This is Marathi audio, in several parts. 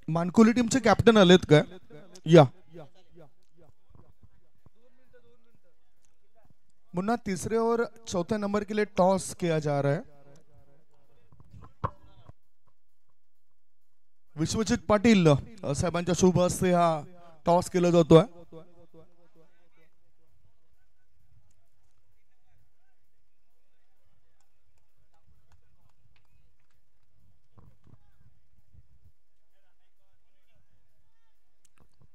मानकुली टीमचे कॅप्टन आलेत का? या मुन्ना, तीसरे और चौथे नंबर के लिए टॉस किया जा रहा है। विश्वजित पाटील साहेबांच्या शुभ हस्ते हा टॉस केला जातोय।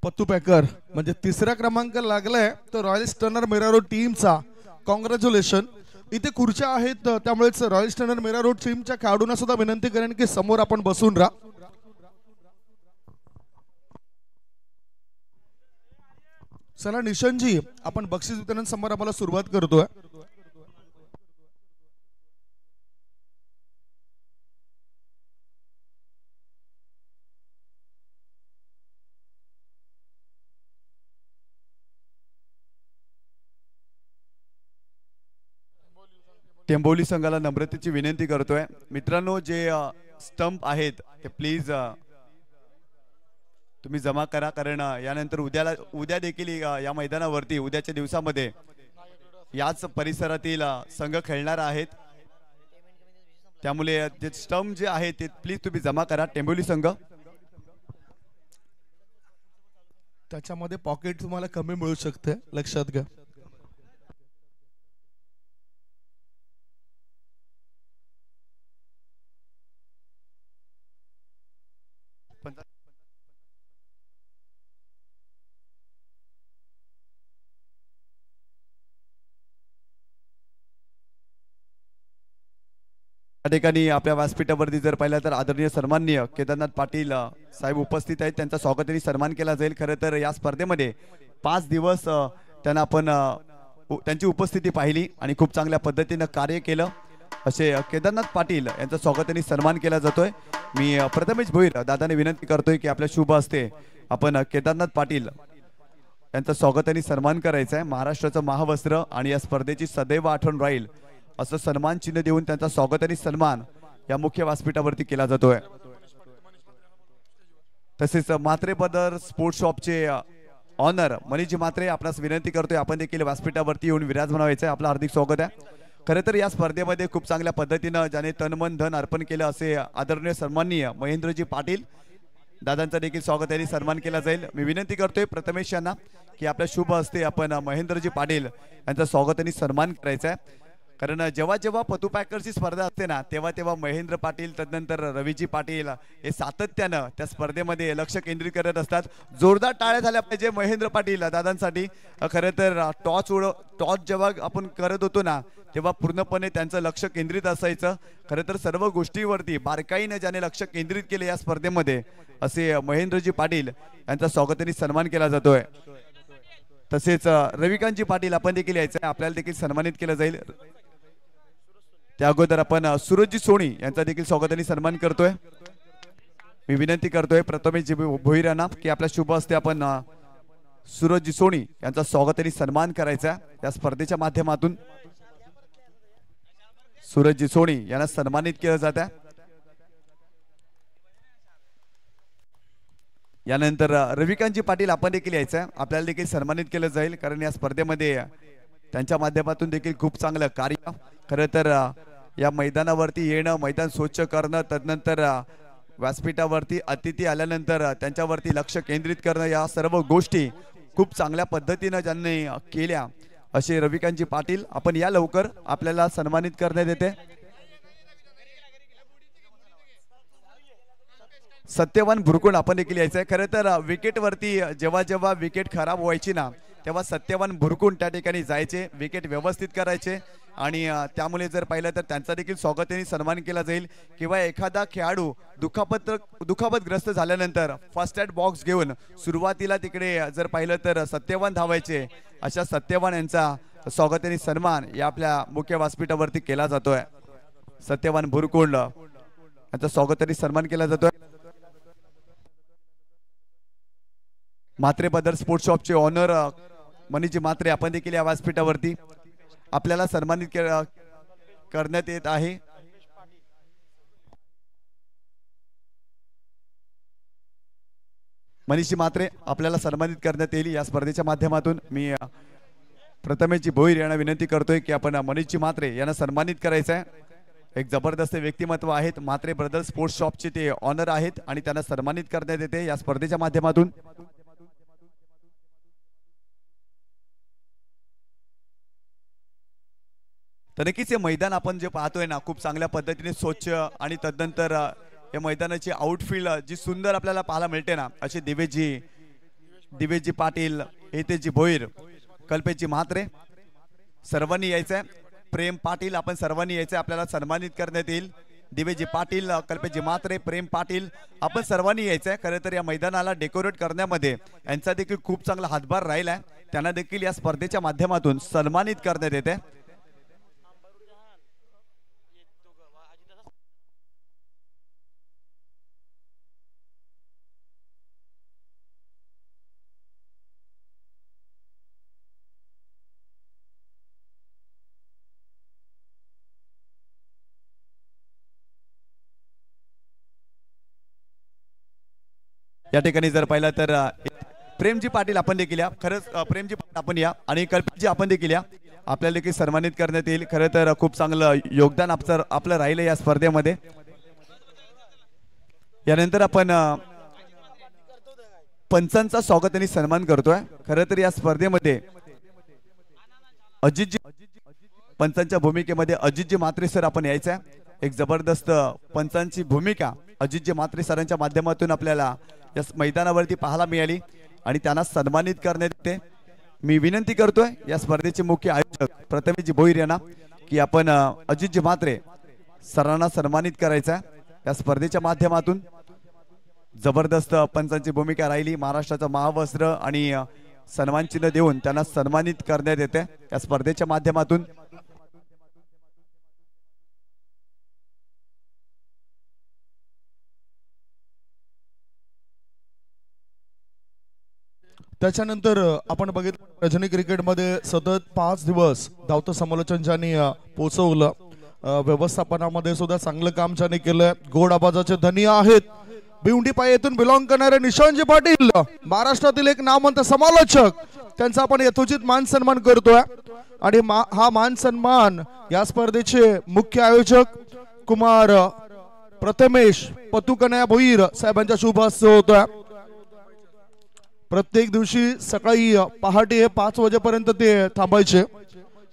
पत्तू पॅकर म्हणजे तिसरा क्रमांक लागलाय तो रॉयल स्टर्नर मेरा रोड टीमचा। कॉंग्रॅच्युलेशन। इथे खुर्च्या आहेत त्यामुळेच रॉयल स्टर्नर मेरा रोड टीमच्या खेळाडूंना सुद्धा विनंती करेन की समोर आपण बसून राहा। चला निशनजी, आपण बक्षीस वितरण समारंभाला सुरुवात करतोय। टेंबोली संघाला नम्रतेची विनंती करतोय मित्रांनो, जे स्टंप आहेत ते प्लीज तुम्ही जमा करा, कारण यानंतर उद्या देखील या मैदानावरती उद्याच्या दिवसामध्ये याच परिसरातील संघ खेळणार आहेत। त्यामुळे जे स्टंप जे आहे ते प्लीज तुम्ही जमा करा। टेंबोली संघ त्याच्यामध्ये पॉकेट तुम्हाला कमी मिळू शकते, लक्षात घ्या। या ठिकाणी आपल्या व्यासपीठावरती जर पाहिलं तर आदरणीय सन्माननीय केदारनाथ पाटील साहेब उपस्थित आहेत। त्यांचा स्वागताने सन्मान केला जाईल। खरं तर या स्पर्धेमध्ये 5 दिवस त्यांना आपण त्यांची उपस्थिती पाहिली आणि खूप चांगल्या पद्धतीने कार्य केलं। असे केदारनाथ पाटील यांचा स्वागताने सन्मान केला जातोय। मी प्रथमेश भोईर दादाने विनंती करतोय की आपल्या शुभ हस्ते आपण केदारनाथ पाटील यांचा स्वागताने सन्मान करायचा आहे। महाराष्ट्राचं महावस्त्र आणि या स्पर्धेची सदैव आठवण राहील असं सन्मान चिन्ह देऊन त्यांचा स्वागत आणि सन्मान या मुख्य व्यासपीठावरती केला जातोय। तसेच म्हात्रे ब्रदर स्पोर्ट्स शॉपचे ऑनर मनीष म्हात्रे आपणास विनंती करतोय आपण देखील व्यासपीठावरती येऊन विराजमान व्हायचं, आपलं हार्दिक स्वागत आहे। खरं तर या स्पर्धेमध्ये खूप चांगल्या पद्धतीनं ज्याने तन मन धन अर्पण केलं असे आदरणीय सन्माननीय महेंद्रजी पाटील दादांचा देखील स्वागत आणि सन्मान केला जाईल। मी विनंती करतोय प्रथमेश यांना की आपल्या शुभ हस्ते आपण महेंद्रजी पाटील यांचा स्वागत आणि सन्मान करायचा आहे। कारण जेव्हा जेव्हा पतू पॅकर्सची स्पर्धा असते ना तेव्हा तेव्हा महेंद्र पाटील तदनंतर रवीजी पाटील हे सातत्यानं त्या स्पर्धेमध्ये लक्ष केंद्रित करत असतात। जोरदार टाळ्या झाल्या पाहिजे महेंद्र पाटील दादांसाठी। खरं तर टॉस जेव्हा आपण करत होतो ना तेव्हा पूर्णपणे त्यांचं लक्ष केंद्रित असायचं। खरं तर सर्व गोष्टीवरती बारकाईने ज्याने लक्ष केंद्रित केले या स्पर्धेमध्ये असे महेंद्रजी पाटील यांचा स्वागताने सन्मान केला जातोय। तसेच रविकांतजी पाटील आपण देखील यायचं आहे, आपल्याला देखील सन्मानित केलं जाईल। त्या अगोदर आपण सूरजजी सोनी यांचा देखील स्वागत आणि सन्मान करतोय। मी विनंती करतोय प्रथमेशजी भोईर यांना की आपल्या शुभ हस्ते आपण सूरजजी सोनी यांचा स्वागत आणि सन्मान करायचा या स्पर्धेच्या माध्यमातून। सूरजजी सोनी यांना सन्मानित केलं जात आहे। यानंतर रविकांतजी पाटील आपण देखील यायचं आहे, आपल्याला देखील सन्मानित केलं जाईल, कारण या स्पर्धेमध्ये त्यांच्या माध्यमातून देखील खूप चांगलं कार्य। खरं तर या मैदानावरती येणं, मैदान स्वच्छ करणं, तदनंतर व्यासपीठावरती अतिथी आल्यानंतर त्यांच्यावरती लक्ष केंद्रित करणं, या सर्व गोष्टी खूप चांगल्या पद्धतीनं ज्यांनी केल्या असे रविकांतजी पाटील आपण या लवकर आपल्याला सन्मानित करण्यात येते। सत्यवान भुरकुंड आपण देखील यायचं आहे। खरं तर विकेटवरती जेव्हा जेव्हा विकेट खराब व्हायची ना तेव्हा सत्यवान भुरकुंड त्या ठिकाणी जायचे, विकेट व्यवस्थित करायचे आणि त्यामुळे जर पाहिलं तर त्यांचा देखील स्वागताने सन्मान केला जाईल। किंवा एखादा खेळाडू दुखापतग्रस्त झाल्यानंतर फर्स्ट एड बॉक्स घेऊन सुरुवातीला तिकडे जर पाहिलं तर सत्यवान धावायचे, अशा सत्यवान यांचा स्वागताने सन्मान या आपल्या मुख्य व्यासपीठावरती केला जातोय। सत्यवान भुरकुंड यांचा स्वागताने सन्मान केला जातोय। म्हात्रे ब्रदर स्पोर्ट्स शॉपचे ऑनर मनीषजी म्हात्रे आपण देखील या व्यासपीठावरती आपल्याला सन्मानित करण्यात येत आहे। मनीषी मात्रे आपल्याला सन्मानित करण्यात येईल या स्पर्धेच्या माध्यमातून. मी प्रथमेशजी भोईर यांना विनंती करतोय की आपण मनीषजी मात्रे यांना सन्मानित करायचं आहे. एक जबरदस्त व्यक्तिमत्व आहेत. मात्रे ब्रदर्स स्पोर्ट्स शॉपचे ते ऑनर आहेत आणि त्यांना सन्मानित करण्यात येते या स्पर्धेच्या माध्यमातून. तर नक्कीच हे मैदान आपण जे पाहतोय ना खूप चांगल्या पद्धतीने स्वच्छ आणि तदनंतर या मैदानाची आउटफील्ड जी सुंदर आपल्याला पाहायला मिळते ना असे दिवेशजी पाटील, हितेशजी भोईर, कल्पेशजी म्हात्रे सर्वांनी यायचंय. प्रेम पाटील आपण सर्वांनी यायचंय, आपल्याला सन्मानित करण्यात येईल. दिवेशजी पाटील, कल्पेशजी म्हात्रे, प्रेम पाटील आपण सर्वांनी यायचंय. खरं तर या मैदानाला डेकोरेट करण्यामध्ये यांचा देखील खूप चांगला हातभार राहिलाय. त्यांना देखील या स्पर्धेच्या माध्यमातून सन्मानित करण्यात येते. या ठिकाणी जर पाहिलं तर प्रेमजी पाटील आपण देखील या. खरंच प्रेमजी पाटील आपण या आणि कल्पेशजी आपण देखील या. आपल्याला देखील सन्मानित करण्यात येईल. खरं तर खूप चांगलं योगदान आपलं राहिलं या स्पर्धेमध्ये. यानंतर आपण पंचांचा स्वागत आणि सन्मान करतोय. खरं तर या स्पर्धेमध्ये अजितजी पंचांच्या भूमिकेमध्ये अजितजी म्हात्रे सर आपण यायचं. एक जबरदस्त पंचांची भूमिका अजितजी म्हात्रे सरांच्या माध्यमातून आपल्याला या मैदानावरती पाहायला मिळाली आणि त्यांना सन्मानित करण्यात येते. मी विनंती करतोय या स्पर्धेचे मुख्य आयोजक प्रथमेशजी भोईर यांना की आपण अजितजी म्हात्रे सरांना सन्मानित करायचं या स्पर्धेच्या माध्यमातून. जबरदस्त पंचांची भूमिका राहिली. महाराष्ट्राचं महावस्त्र आणि सन्मान चिन्ह देऊन त्यांना सन्मानित करण्यात येते या स्पर्धेच्या माध्यमातून. त्याच्यानंतर आपण बघितलं रजनी क्रिकेटमध्ये सतत 5 दिवस धावतं समालोचन ज्यांनी पोचवलं. व्यवस्थापनामध्ये सुद्धा चांगलं काम ज्यांनी केलं. गोड आवाजाचे धनी आहेत. भिवंडी पाय येथून बिलॉंग करणारे निशांतजी पाटील महाराष्ट्रातील एक नामवंत समालोचक. त्यांचा आपण यथोचित मान सन्मान करतोय आणि हा मान सन्मान या स्पर्धेचे मुख्य आयोजक कुमार प्रथमेश पतुकन्या भोईर साहेबांच्या शुभ हस्ते होतोय. प्रत्येक दिवशी सकाळी पहाटे 5 वाजेपर्यंत ते थांबायचे.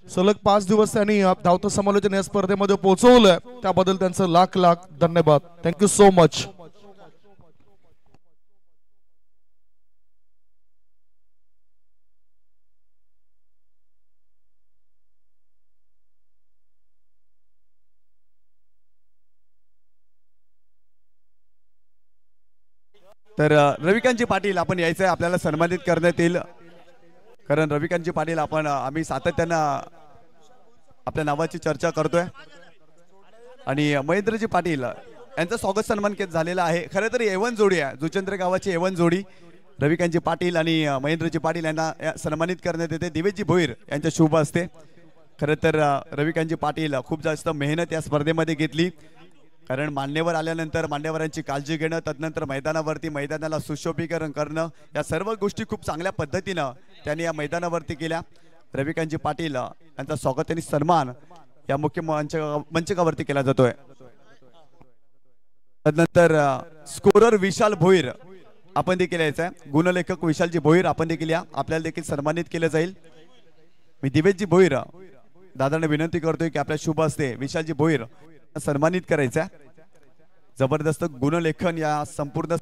सलग 5 दिवस त्यांनी धावतं समालोचन या स्पर्धेमध्ये पोहोचवलंय. त्याबद्दल त्यांचं लाख लाख धन्यवाद. Thank you so much. तर रविकांतजी पाटील आपण यायचंय, आपल्याला सन्मानित करण्यात येईल. कारण रविकांतजी पाटील आम्ही सातत्यानं आपल्या नावाची चर्चा करतोय आणि महेंद्रजी पाटील यांचा स्वागत सन्मान झालेला आहे. खरं तर एवन जोडी आहे, जुचंद्र गावाची एवन जोडी. रविकांतजी पाटील आणि महेंद्रजी पाटील यांना सन्मानित करण्यात येते दिवेशजी भोईर यांच्या शुभ हस्ते. खरं तर रविकांतजी पाटील खूप जास्त मेहनत या स्पर्धेमध्ये घेतली. कारण मान्यवर आल्यानंतर मान्यवरांची काळजी घेणं, तदनंतर मैदानाला सुशोभीकरण करणं, या सर्व गोष्टी खूप चांगल्या पद्धतीनं त्यांनी या मैदानावरती केल्या. रविकांतजी पाटील यांचा स्वागत आणि सन्मान या मुख्य मंचकावरती केला जातोय. तदनंतर स्कोरर विशाल भोईर आपण देखील यायचं. गुणलेखक विशालजी भोईर आपण देखील या, आपल्याला देखील सन्मानित केलं जाईल. मी दिवेशजी भोईर दादांना विनंती करतोय की आपल्या शुभ हस्ते विशालजी भोईर सन्मानित करायचा. जबरदस्त गुणलेखन या संपूर्ण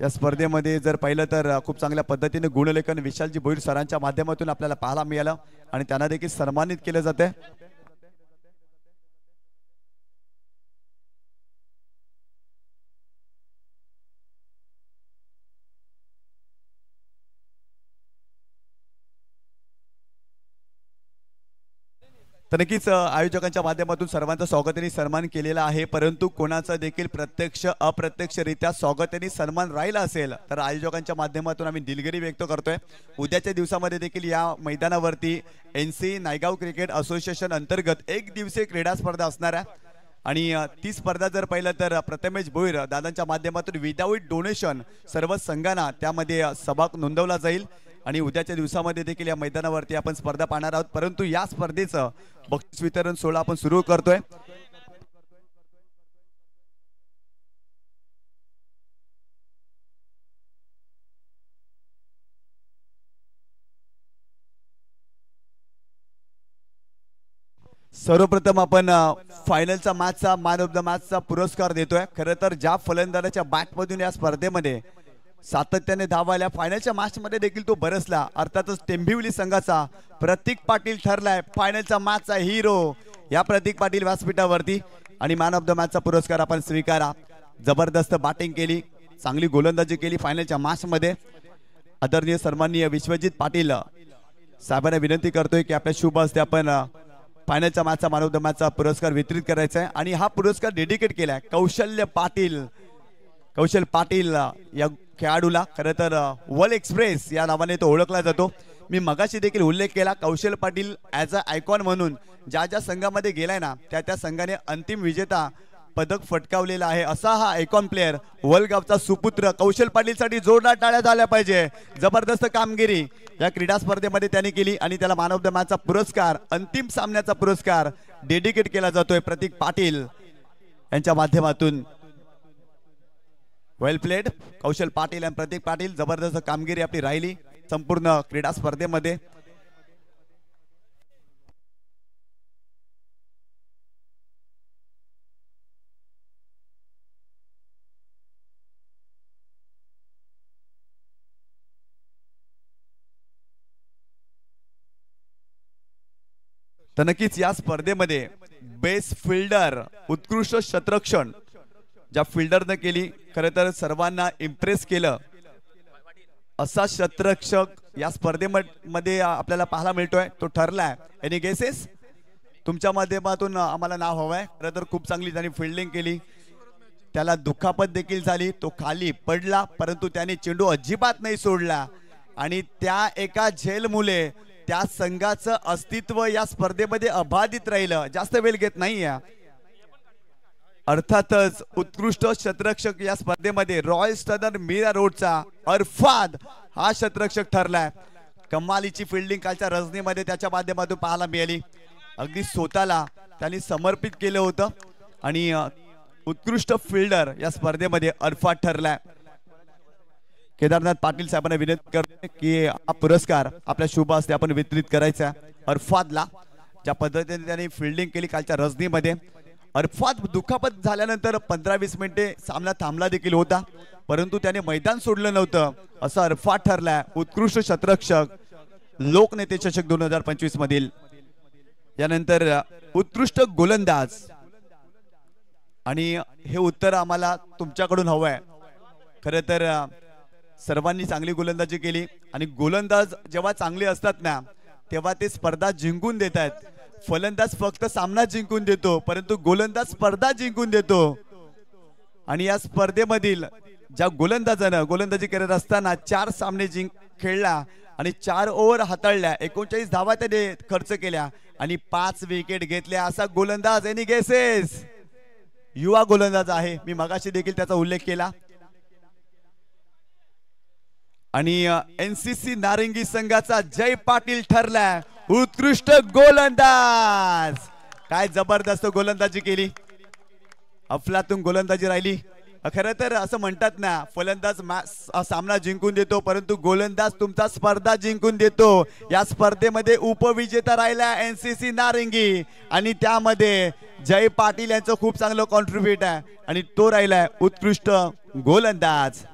स्पर्धेमध्ये जर पाहिलं तर खूप चांगल्या पद्धतीने गुणलेखन विशालजी भोईर सरांच्या माध्यमातून आपल्याला पाहायला मिळालं आणि त्यांना देखील सन्मानित केले जाते. तर नक्कीच आयोजकांच्या माध्यमातून सर्वांचं स्वागत आणि सन्मान केलेला आहे. परंतु कोणाचं देखील प्रत्यक्ष अप्रत्यक्षरित्या स्वागत आणि सन्मान राहिला असेल तर आयोजकांच्या माध्यमातून आम्ही दिलगिरी व्यक्त करतोय. उद्याच्या दिवसामध्ये देखील या मैदानावरती NC नायगाव क्रिकेट असोसिएशन अंतर्गत 1 दिवसीय क्रीडा स्पर्धा असणार आहे आणि ती स्पर्धा जर पाहिलं तर प्रथमेश भोईर दादांच्या माध्यमातून विदाऊट डोनेशन सर्व संघांना त्यामध्ये सहभाग नोंदवला जाईल आणि उद्याच्या दिवसामध्ये देखील या मैदानावरती आपण स्पर्धा पाहणार आहोत। परंतु या स्पर्धेचं बक्षीस वितरण सोहळा आपण सुरू करतोय। सर्वप्रथम आपण फायनलचा मॅचचा मॅन ऑफ द मॅचचा पुरस्कार देतोय। खरं तर ज्या फलंदाजाच्या बॅटमधून या स्पर्धेमध्ये सातत्याने धावा आल्या, फायनलच्या मॅचमध्ये देखील तो बरसला, अर्थातच टेंभिवली संघाचा प्रतीक पाटील ठरलाय फायनलचा मॅचचा हिरो। या प्रतीक पाटील व्यासपीठावरती आणि मॅन ऑफ द मॅचचा पुरस्कार आपण स्वीकारा। जबरदस्त बॅटिंग केली, चांगली गोलंदाजी केली फायनलच्या मॅचमध्ये। आदरणीय सन्माननीय विश्वजित पाटील साहेबांना विनंती करतोय की आपल्या शुभ हस्ते आपण फायनलच्या मॅचचा मॅन ऑफ द मॅचचा पुरस्कार वितरित करायचा आहे आणि हा पुरस्कार डेडिकेट केलाय कौशल पाटील या खेळाडूला। खरं तर वर्ल्ड एक्सप्रेस या नावाने तो ओळखला जातो। मी मगाशी देखील उल्लेख केला, कौशल पाटील ॲज अ आयकॉन म्हणून ज्या संघामध्ये गेलाय ना त्या संघाने अंतिम विजेता पदक फटकावलेला आहे। असा हा आयकॉन प्लेअर वलगावचा सुपुत्र कौशल पाटीलसाठी जोरदार टाळ्या झाल्या पाहिजे। जबरदस्त कामगिरी या क्रीडा स्पर्धेमध्ये त्यांनी केली आणि त्याला मॅन ऑफ द मॅचचा पुरस्कार, अंतिम सामन्याचा पुरस्कार डेडिकेट केला जातोय प्रतीक पाटील यांच्या माध्यमातून। वेल प्लेड कौशल पाटील आणि प्रतीक पाटील, जबरदस्त कामगिरी आपली राहिली संपूर्ण क्रीडा स्पर्धेमध्ये। तर नक्कीच या स्पर्धेमध्ये बेस्ट फिल्डर, उत्कृष्ट शतरक्षण ज्या फिल्डरनं केली, खरं तर सर्वांना इम्प्रेस केलं असा शतरक्षक या स्पर्धेमध्ये आपल्याला पाहायला मिळतोय, तो ठरलाय। एनी गेसेस तुमच्या माध्यमातून आम्हाला नाव हवंय। खरं तर खूप चांगली त्यांनी फिल्डिंग केली, त्याला दुखापत देखील झाली, तो खाली पडला परंतु त्याने चेंडू अजिबात नाही सोडला आणि त्या एका झेलमुळे त्या संघाचं अस्तित्व या स्पर्धेमध्ये अबाधित राहिलं। जास्त वेळ घेत नाहीये। अर्थातच उत्कृष्ट शतरक्षक या स्पर्धेमध्ये रॉयल स्टनर मीरा रोडचा अरफाद हा शतरक्षक ठरलाय। कमालीची फिल्डिंग कालच्या रजनीमध्ये त्याच्या माध्यमातून पाहायला मिळाली, अगदी स्वतःला त्यांनी समर्पित केलं होतं आणि उत्कृष्ट फिल्डर या स्पर्धेमध्ये अरफाद ठरलाय। केदारनाथ पाटील साहेबांना विनंती करतो की हा पुरस्कार आपल्या शुभ हस्ते आपण वितरित करायचा अरफादला। ज्या पद्धतीने त्यांनी फिल्डिंग केली कालच्या रजनीमध्ये, अरफाद दुखापत झाल्यानंतर 15-20 मिनिटे सामना थांबला देखील होता परंतु त्याने मैदान सोडलं नव्हतं, असं अरफाद ठरलाय उत्कृष्ट शतरक्षक लोकनेते चषक 2025 मधील। यानंतर उत्कृष्ट गोलंदाज, आणि हे उत्तर आम्हाला तुमच्याकडून हवंय। खरं तर सर्वांनी चांगली गोलंदाजी केली आणि गोलंदाज जेव्हा चांगले असतात ना तेव्हा ते स्पर्धा जिंकून देतात। फलंदाज फक्त सामना जिंकून देतो परंतु गोलंदाज स्पर्धा जिंकून देतो। आणि या स्पर्धेमधील ज्या गोलंदाजानं गोलंदाजी करत असताना 4 सामने खेळला आणि 4 ओव्हर हाताळल्या, 39 धावा त्याने खर्च केल्या आणि 5 विकेट घेतल्या, असा गोलंदाज एनी गेसेस युवा गोलंदाज आहे। मी मगाशी देखील त्याचा उल्लेख केला आणि एनसीसी नारंगी संघाचा जय पाटील ठरलाय उत्कृष्ट गोलंदाज। काय जबरदस्त गोलंदाजी केली, अफलातून गोलंदाजी राहिली। खरं तर असं म्हणतात ना, फलंदाज सामना जिंकून देतो परंतु गोलंदाज तुमचा स्पर्धा जिंकून देतो। या स्पर्धेमध्ये उपविजेता राहिला एनसीसी नारंगी आणि त्यामध्ये जय पाटील यांचं खूप चांगलं कॉन्ट्रीब्यूट आहे आणि तो राहिलाय उत्कृष्ट गोलंदाज।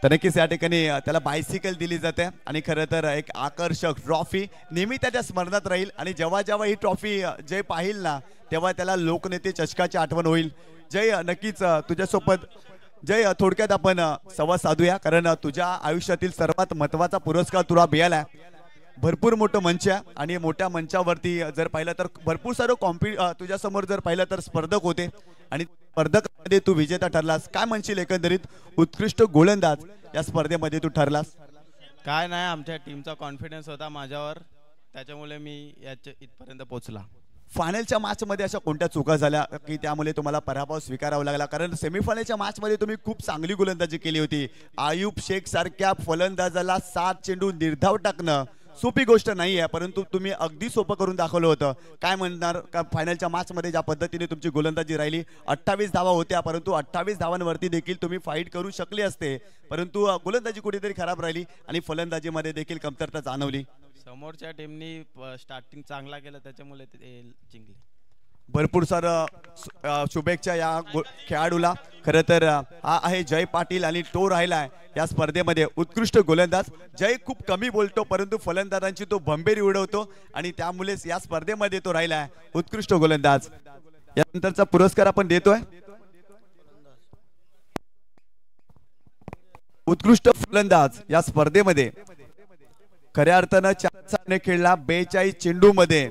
तर नक्कीच या ठिकाणी त्याला बायसिकल दिली जाते आणि खरं तर एक आकर्षक ट्रॉफी नेहमी त्याच्या स्मरणात राहील आणि जेव्हा जेव्हा ही ट्रॉफी जय पाहिल ना तेव्हा त्याला लोकनेते चषकाची आठवण होईल। जय, नक्कीच तुझ्यासोबत जय थोडक्यात आपण संवाद साधूया, कारण तुझ्या आयुष्यातील सर्वात महत्त्वाचा पुरस्कार तुला मिळाला। भरपूर मोठं मंच आहे आणि मोठ्या मंचावरती जर पाहिलं तर भरपूर सारं तुझ्या समोर जर पाहिलं तर स्पर्धक होते आणि स्पर्धकांमध्ये तू विजेता ठरलास। काय म्हणशील एकंदरीत उत्कृष्ट गोलंदाज या स्पर्धेमध्ये तू ठरलास? काय नाही, आमच्या टीमचा कॉन्फिडन्स होता माझ्यावर, त्याच्यामुळे मी याच्या इथपर्यंत पोहोचला. फायनलच्या मॅच मध्ये अशा कोणत्या चुका झाल्या की त्यामुळे तुम्हाला पराभव स्वीकारावा लागला? कारण सेमीफायनलच्या मॅच मध्ये तुम्ही खूप चांगली गोलंदाजी केली होती. आयुब शेख सारख्या फलंदाजाला 7 चेंडू निर्धाव टाकणं सोपी गोष्ट नाही आहे, परंतु तुम्ही अगदी सोपं करून दाखवलं होतं. काय म्हणणार का फायनलच्या मॅच मध्ये ज्या पद्धतीने तुमची गोलंदाजी राहिली? 28 धावा होत्या, परंतु 28 धावांवरती देखील तुम्ही फाईट करू शकले असते, परंतु गोलंदाजी कुठेतरी खराब राहिली आणि फलंदाजीमध्ये देखील कमतरता जाणवली. समोरच्या टीमनी स्टार्टिंग चांगला केलं, त्याच्यामुळे ते जिंकले. भरपूर सारं शुभेच्छा या खेळाडूला. खरं तर हा आहे जय पाटील आणि तो राहिलाय या स्पर्धेमध्ये उत्कृष्ट गोलंदाज. जय खूप कमी बोलतो, परंतु फलंदाजांची तो भंबेरी उडवतो आणि त्यामुळेच या स्पर्धेमध्ये तो राहिलाय उत्कृष्ट गोलंदाज. यानंतरचा पुरस्कार आपण देतोय उत्कृष्ट फलंदाज या स्पर्धेमध्ये. खऱ्या अर्थानं 4 सामने खेळला, 42 चेंडू मध्ये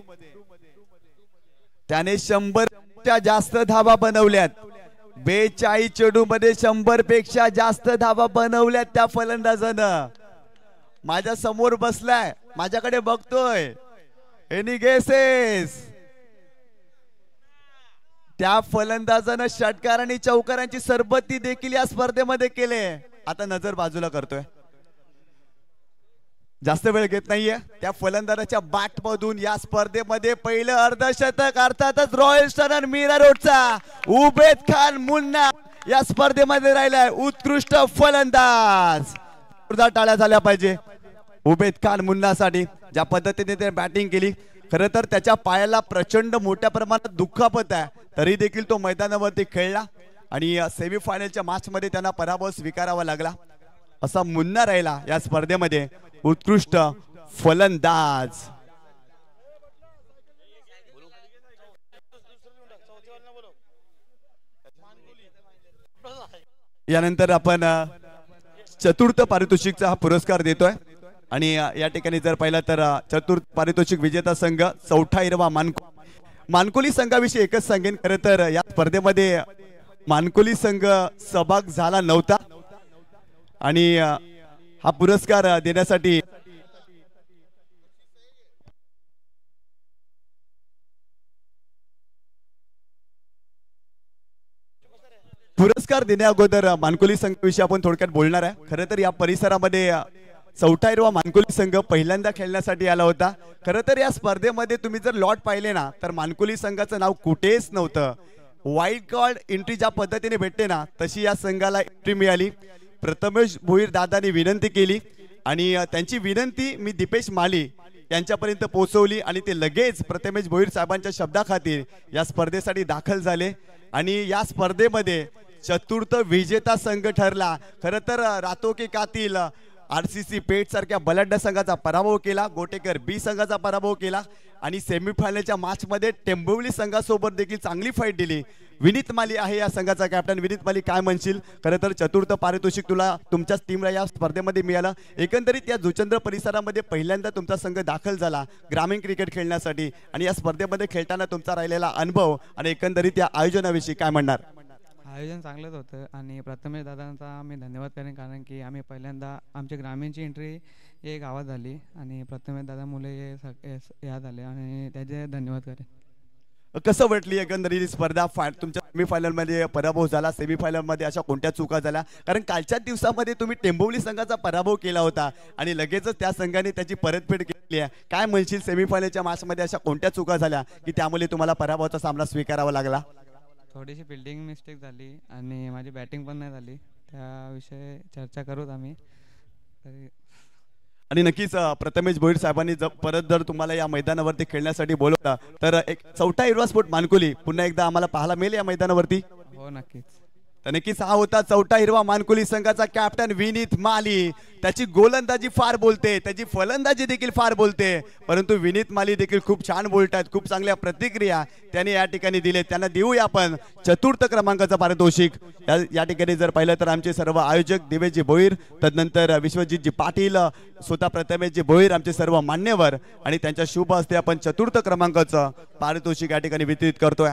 त्याने 100 पेक्षा जास्त धावा बनवल्यात. 42 चेंडू मध्ये 100 पेक्षा जास्त धावा बनवल्यात त्या फलंदाजानं. माझ्या समोर बसलाय, माझ्याकडे बघतोय. Any guesses? त्या फलंदाजानं षटकार आणि चौकारांची सरबत्ती देखील या स्पर्धेमध्ये केले. आता नजर बाजूला करतोय, जास्त वेळ घेत नाहीये. त्या फलंदाजाच्या बॅट मधून या स्पर्धेमध्ये पहिलं अर्धशतक, अर्थातच रॉयल स्टनर मीरा रोडचा उबेद खान मुन्ना या स्पर्धेमध्ये राहिलाय उत्कृष्ट फलंदाज. जोरदार टाळ्या झाल्या पाहिजे उबेद खान मुन्नासाठी, ज्या पद्धतीने ते बॅटिंग केली. खरं तर त्याच्या पायाला प्रचंड मोठ्या प्रमाणात दुखापत आहे, तरी देखील तो मैदानावरती खेळला आणि सेमीफायनलच्या मॅच मध्ये त्यांना पराभव स्वीकारावा लागला. असा मुन्ना राहिला या स्पर्धेमध्ये उत्कृष्ट फलंदाज. यानंतर आपण चतुर्थ पारितोषिकचा हा पुरस्कार देतोय आणि या ठिकाणी जर पाहिलं तर चतुर्थ पारितोषिक विजेता संघ चौथा हिरवा मानकोली संघाविषयी एकच सांगेन. खरं तर या स्पर्धेमध्ये मानकोली संघ सहभाग झाला नव्हता आणि हा पुरस्कार देण्यासाठी अगोदर मानकोली संघाविषयी आपण थोडक्यात बोलणार आहे. खरं तर या परिसरामध्ये चौथा हिरवा मानकोली संघ पहिल्यांदा खेळण्यासाठी आला होता. खरं तर या स्पर्धेमध्ये तुम्ही जर लॉट पाहिले ना, तर मानकोली संघाचं नाव कुठेच नव्हतं. वाईल्ड कार्ड एंट्री ज्या पद्धतीने भेटते ना, तशी या संघाला एंट्री मिळाली. प्रथमेश भोईर दादांनी विनंती केली आणि त्यांची विनंती मी दीपेश माली यांच्यापर्यंत पोहोचवली आणि ते लगेच प्रथमेश भोईर साहेबांच्या शब्दाखातीर या स्पर्धेसाठी दाखल झाले आणि या स्पर्धेमध्ये चतुर्थ विजेता संघ ठरला. खरं तर रातो के कातील RCC पेठ सारख्या बलाढ्य संघाचा पराभव केला, गोटेकर बी संघाचा पराभव केला आणि सेमीफायनलच्या मॅच मध्ये टेंबोवली संघासोबत देखील चांगली फाईट दिली. विनीत माली आहे या संघाचा कॅप्टन. विनीत माली, काय म्हणशील? खरं तर चतुर्थ पारितोषिक तुला तुमच्याच टीमला या स्पर्धेमध्ये मिळालं. एकंदरीत या जुचंद्र परिसरामध्ये पहिल्यांदा तुमचा संघ दाखल झाला ग्रामीण क्रिकेट खेळण्यासाठी आणि या स्पर्धेमध्ये खेळताना तुमचा राहिलेला अनुभव आणि एकंदरीत या आयोजनाविषयी काय म्हणणार? आयोजन चांगलंच होतं आणि प्रथमेश दादांचा मी धन्यवाद करेन, कारण की आम्ही पहिल्यांदा आमच्या ग्रामीणची एंट्री हे गावात झाली आणि प्रथमेश दादामुळे या झाले आणि त्याचे धन्यवाद करेन. कसं वाटली एकंदरीत स्पर्धा? तुमच्या सेमीफायनल मध्ये पराभव झाला, सेमीफायनल मध्ये अशा कोणत्या चुका झाल्या? कारण कालच्या दिवसामध्ये तुम्ही टेंबोवली संघाचा पराभव केला होता आणि लगेचच त्या संघाने त्याची परतफेड केली आहे. काय म्हणशील, सेमीफायनलच्या मॅच मध्ये अशा कोणत्या चुका झाल्या की त्यामुळे तुम्हाला पराभवाचा सामना स्वीकारावा लागला? थोडीशी फिल्डिंग मिस्टेक झाली आणि माझी बॅटिंग पण नाही झाली, त्याविषयी चर्चा करूत आम्ही. आणि नक्कीच प्रथमेश भोईर साहेबांनी परत जर तुम्हाला या मैदानावरती खेळण्यासाठी बोलवलं तर एक चौथा हिरवा स्पोर्ट मानकोली पुन्हा एकदा आम्हाला पाहायला मिळेल या मैदानावरती. हो नक्कीच. तर नक्कीच हा होता चौथा हिरवा मानकोली संघाचा कॅप्टन विनीत माली. त्याची गोलंदाजी फार बोलते, त्याची फलंदाजी देखील फार बोलते, परंतु विनीत माली देखील खूप छान बोलतात. खूप चांगल्या प्रतिक्रिया त्याने या ठिकाणी दिले. त्यांना देऊया आपण चतुर्थ क्रमांकाचा पारितोषिक. या ठिकाणी जर पाहिलं तर आमचे सर्व आयोजक दिवेशजी भोईर, तदनंतर विश्वजितजी पाटील, स्वतः प्रथमेशजी भोईर, आमचे सर्व मान्यवर आणि त्यांच्या शुभ हस्ते आपण चतुर्थ क्रमांकाचं पारितोषिक या ठिकाणी वितरित करतोय.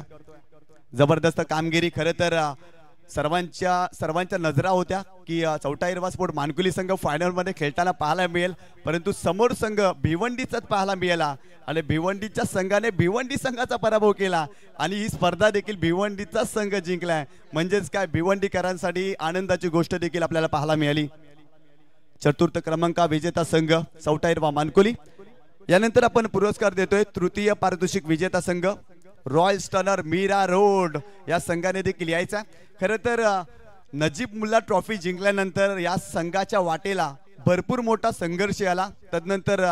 जबरदस्त कामगिरी. खरं तर सर्वांच्या नजरा होत्या की चौथा हिरवा स्पोर्ट मानकुली संघ फायनलमध्ये खेळताना पाहायला मिळेल, परंतु समोर संघ भिवंडीचाच पाहायला मिळाला आणि भिवंडीच्या संघाने भिवंडी संघाचा पराभव केला आणि ही स्पर्धा देखील भिवंडीचा संघ जिंकलाय. म्हणजेच काय, भिवंडीकरांसाठी आनंदाची गोष्ट देखील आपल्याला पाहायला मिळाली. चतुर्थ क्रमांक विजेता संघ चौथा हिरवा मानकुली. यानंतर आपण पुरस्कार देतोय तृतीय पारितोषिक विजेता संघ रॉयल स्टनर मीरा रोड या संघाने देखील यायचा. खरं तर नजीब मुल्ला ट्रॉफी जिंकल्यानंतर या संघाच्या वाटेला भरपूर मोठा संघर्ष आला. तदनंतर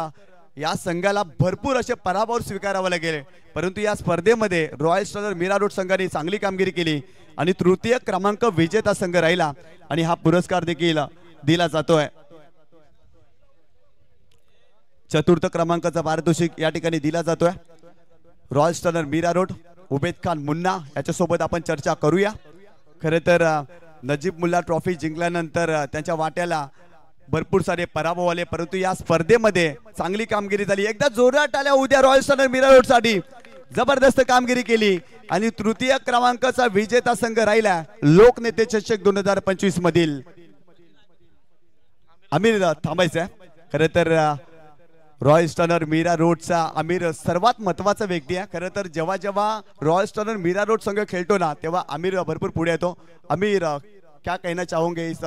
या संघाला भरपूर असे पराभव स्वीकारावे लागले, परंतु या स्पर्धेमध्ये रॉयल स्टनर मीरा रोड संघाने चांगली कामगिरी केली आणि तृतीय क्रमांक विजेता संघ राहिला आणि हा पुरस्कार देखील दिला जातोय. चतुर्थ क्रमांकाचा पारितोषिक या ठिकाणी दिला जातोय royal stunner Mira Road Ubed Khan Munna याच्यासोबत आपण चर्चा करूया. खरे तर नजीब मुल्ला ट्रॉफी जिंकल्यानंतर त्यांच्या वाट्याला भरपूर सारे पराभव आले, परंतु या स्पर्धेमध्ये चांगली कामगिरी झाली. एकदा जोरदार टाळ्या उद्या रॉयल स्टनर मीरा रोड साठी. जबरदस्त कामगिरी केली आणि तृतीय क्रमांकाचा विजेता संघ राहिला लोकनेते चषक 2025 मधील आमिर. थांबायचं खरं तर रॉयल स्टनर मीरा रोडचा आमिर सर्वात महत्वाचा व्यक्ती है. खरं तर जेव्हा जेव्हा रॉयल स्टनर मीरा रोड संघ खेलतो ना तेव्हा आमिर भरपूर पुढे येतो. आमिर, क्या कहना चाहोगे इस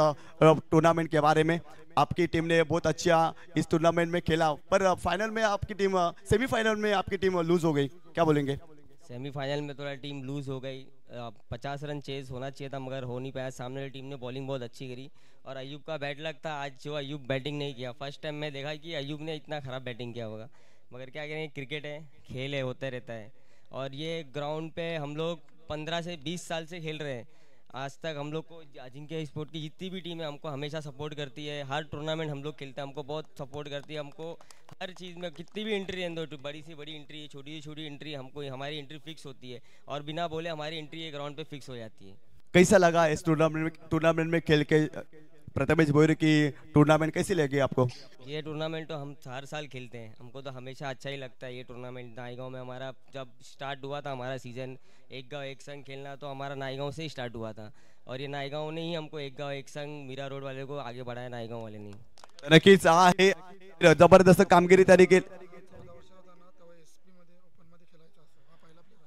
टूर्नामेंट के बारे में? आपकी टीम ने बहुत अच्छा इस टूर्नामेंट में खेला, पर फाइनल में आपकी टीम, सेमीफाइनल में आपकी टीम लूज हो गई, क्या बोलेंगे? सेमीफाइनल में थोड़ा टीम लूज हो गई. 50 रन चेज होना चाहिए था मगर हो नहीं पाया. सामने वाली टीम ने बॉलिंग बहुत अच्छी करी और अयूब का बैड लक था आज जो अयूब बैटिंग नहीं किया. फर्स्ट टाइम मैं देखा कि अयूब ने इतना ख़राब बैटिंग किया होगा, मगर क्या करें, क्रिकेट है, खेल है, होता रहता है. और ये ग्राउंड पे हम लोग 15 से 20 साल से खेल रहे हैं. आज तक हम लोग को अजिंक्य स्पोर्ट की जितनी भी टीम है हमको हमेशा सपोर्ट करती है. हर टूर्नामेंट हम लोग खेलते हैं, हमको बहुत सपोर्ट करती है. हमको हर चीज़ में कितनी भी एंट्री है, बड़ी से बड़ी एंट्री, छोटी से छोटी एंट्री, हमको हमारी एंट्री फिक्स होती है और बिना बोले हमारी एंट्री ये ग्राउंड पे फिक्स हो जाती है. कैसा लगा इस टूर्नामेंट में खेल के? प्रथमेश भोईर की टूर्नामेंट कैसी लगी आपको? ये टूर्नामेंट तो हम हर साल खेलते हैं, हमको तो हमेशा अच्छा ही लगता है. ये टूर्नामेंट नाईगांव में हमारा जब स्टार्ट हुआ था हमारा सीज़न, एक गांव एक संघ खेलना, तो हमारा नाईगांव से ही स्टार्ट हुआ था और ये नाईगांव ने ही हमको एक गांव एक संघ मीरा रोड वाले को आगे बढ़ाया, नाईगांव वाले ने. नक्कीच आहे जबरदस्त कामगिरी त्या देखील.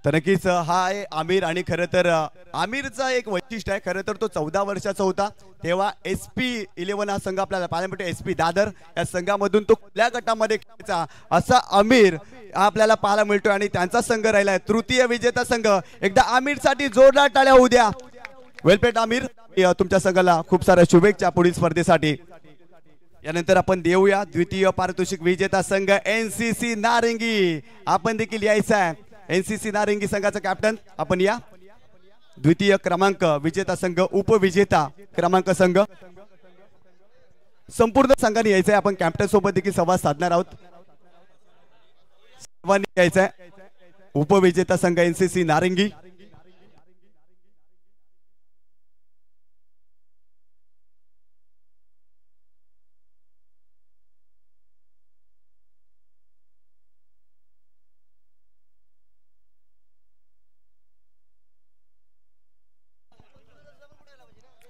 तर नक्कीच हा आहे आमिर आणि खरं तर आमिरचा एक वैशिष्ट्य आहे. खरं तर तो 14 वर्षाचा होता तेव्हा SP 11 हा संघ आपल्याला पाहायला मिळतो. SP दादर या संघामधून तो कुठल्या गटामध्ये खेळायचा असा आमिर आपल्याला पाहायला मिळतोय आणि त्यांचा संघ राहिलाय तृतीय विजेता संघ. एकदा आमिर साठी जोरदार टाळ्या होऊ द्या. वेलपेट आमिर, तुमच्या संघाला खूप साऱ्या शुभेच्छा पुढील स्पर्धेसाठी. यानंतर आपण देऊया द्वितीय पारितोषिक विजेता संघ NCC नारंगी. आपण देखील यायचं आहे. NCC नारंगी संघाचा कॅप्टन आपण या. द्वितीय क्रमांक विजेता संघ, उपविजेता क्रमांक संघ, संपूर्ण संघाने यायचंय. आपण कॅप्टन सोबत देखील संवाद साधणार आहोत. सर्वांनी यायचंय. उपविजेता संघ NCC नारंगी.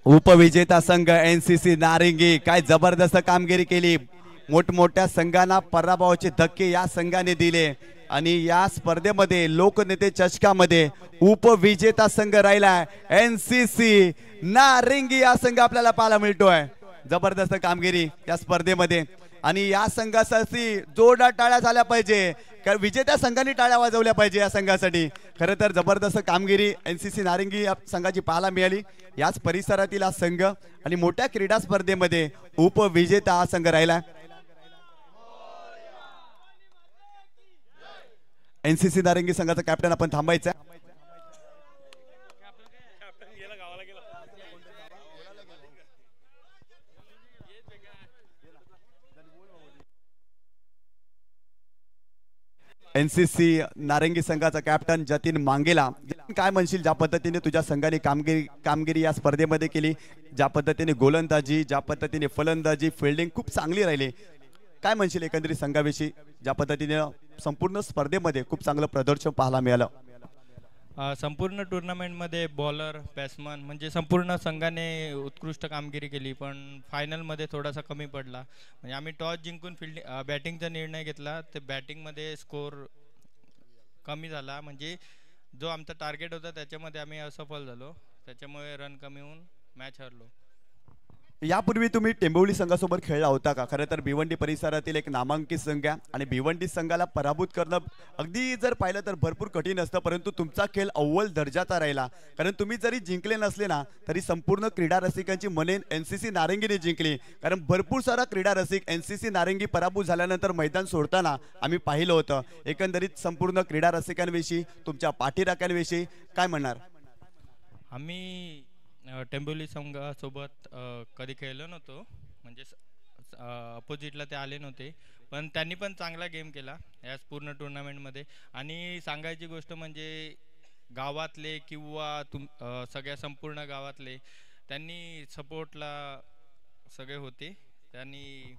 उपविजेता संघ NCC नारंगी. काय जबरदस्त कामगिरी केली. मोठमोठ्या संघांना पराभवाचे धक्के या संघाने दिले आणि या स्पर्धेमध्ये लोकनेते चषकामध्ये उपविजेता संघ राहिलाय NCC नारंगी हा संघ आपल्याला पाहायला मिळतोय. जबरदस्त कामगिरी या स्पर्धेमध्ये आणि या संघासाठी जोरदार टाळ्या झाल्या पाहिजे, कारण विजेत्या संघाने टाळ्या वाजवल्या पाहिजे या संघासाठी. खरं तर जबरदस्त कामगिरी NCC नारंगी या संघाची पाहायला मिळाली. याच परिसरातील हा संघ आणि मोठ्या क्रीडा स्पर्धेमध्ये उपविजेता हा संघ राहिला. NCC नारंगी संघाचा कॅप्टन आपण थांबायचा. NCC नारंगी संघाचा कॅप्टन जतीन मांगेला. काय म्हणशील, ज्या पद्धतीने तुझ्या संघाने कामगिरी या स्पर्धेमध्ये केली, ज्या पद्धतीने गोलंदाजी, ज्या पद्धतीने फलंदाजी, फिल्डिंग खूप चांगली राहिली, काय म्हणशील एकंदरीत संघाविषयी, ज्या पद्धतीने संपूर्ण स्पर्धेमध्ये खूप चांगलं प्रदर्शन पाहायला मिळालं? संपूर्ण टुर्नामेंटमध्ये बॉलर बॅट्समन म्हणजे संपूर्ण संघाने उत्कृष्ट कामगिरी केली, पण फायनलमध्ये थोडासा कमी पडला. म्हणजे आम्ही टॉस जिंकून बॅटिंगचा निर्णय घेतला, ते बॅटिंगमध्ये स्कोर कमी झाला. म्हणजे जो आमचा टार्गेट होता त्याच्यामध्ये आम्ही असफल झालो, त्याच्यामुळे रन कमी होऊन मॅच हरलो. यापूर्वी तुम्ही टेंबवली संघासोबत खेळला होता का? खरं तर भिवंडी परिसरातील एक नामांकित संघ आहे आणि भिवंडी संघाला पराभूत करणं अगदी जर पाहिलं तर भरपूर कठीण असतं, परंतु तुमचा खेळ अव्वल दर्जाचा राहिला. कारण तुम्ही जरी जिंकले नसले ना तरी संपूर्ण क्रीडा रसिकांची मने NCC नारंगीने जिंकली. कारण भरपूर सारा क्रीडा रसिक NCC नारंगी पराभूत झाल्यानंतर मैदान सोडताना आम्ही पाहिलं होतं. एकंदरीत संपूर्ण क्रीडा रसिकांविषयी, तुमच्या पाठीराख्यांविषयी काय म्हणणार? आम्ही टेंबोली संघासोबत कधी खेळलो नव्हतो, म्हणजे अपोजिटला ते आले नव्हते, पण त्यांनी पण चांगला गेम केला या पूर्ण टुर्नामेंटमध्ये. आणि सांगायची गोष्ट म्हणजे गावातले किंवा सगळ्या संपूर्ण गावातले त्यांनी सपोर्टला सगळे होते, त्यांनी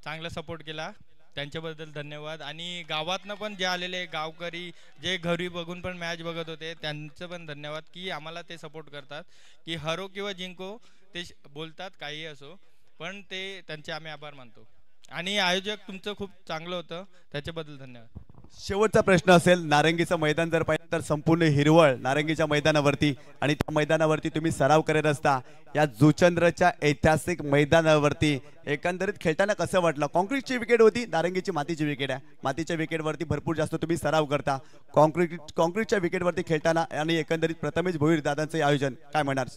चांगला सपोर्ट केला, त्यांच्याबद्दल धन्यवाद. आणि गावातनं पण जे आलेले गावकरी जे घरी बघून पण मॅच बघत होते त्यांचं पण धन्यवाद, की आम्हाला ते सपोर्ट करतात, की हरो किंवा जिंको ते बोलतात काही असो, पण ते त्यांचे आम्ही आभार मानतो. आणि आयोजक तुमचं खूप चांगलं होतं, त्याच्याबद्दल धन्यवाद. शेवटचा प्रश्न असेल, नारंगीचं मैदान जर पाहिलं तर संपूर्ण हिरवळ नारंगीच्या मैदानावरती, आणि त्या मैदानावरती तुम्ही सराव करत असता या जुचंद्रच्या ऐतिहासिक मैदानावरती एकंदरीत खेळताना कसं वाटलं? कॉन्क्रीटची विकेट होती, नारंगीची मातीची विकेट आहे. मातीच्या विकेटवरती भरपूर जास्त तुम्ही सराव करता, कॉन्क्रीटच्या विकेटवरती खेळताना आणि एकंदरीत प्रथमेश भोईर दादांचं आयोजन काय म्हणणार?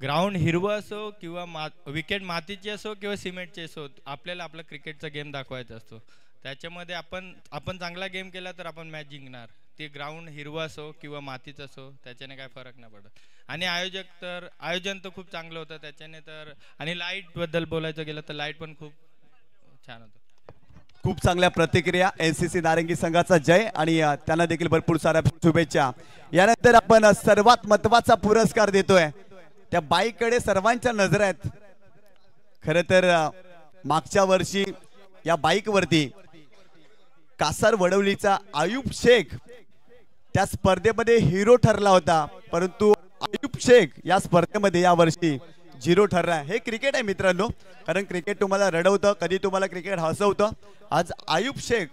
ग्राउंड हिरवं असो किंवा विकेट मातीची असो किंवा सिमेंटची असो, आपल्याला आपला क्रिकेटचा गेम दाखवायचा असतो. त्याच्यामध्ये आपण चांगला गेम केला तर आपण मॅच जिंकणार. ते ग्राउंड हिरवा असो किंवा मातीचं असो त्याच्याने काय फरक नाही पडत. आणि आयोजन तर खूप चांगलं होतं त्याच्याने तर. आणि लाईट बद्दल बोलायचं गेलं तर लाईट पण खूप छान होतं. खूप चांगल्या प्रतिक्रिया. NCC नारंगी संघाचा जय आणि त्यांना देखील भरपूर साऱ्या शुभेच्छा. यानंतर आपण सर्वात महत्त्वाचा पुरस्कार देतोय. त्या बाईकडे सर्वांच्या नजर आहेत. खरं तर मागच्या वर्षी या बाईकवरती कासार वडवलीचा आयुब शेख त्या स्पर्धेमध्ये हिरो ठरला होता, परंतु आयुब शेख या स्पर्धेमध्ये या वर्षी झिरो ठरला. हे क्रिकेट आहे मित्रांनो, कारण क्रिकेट तुम्हाला रडवतं, कधी तुम्हाला क्रिकेट हसवतं. आज आयुब शेख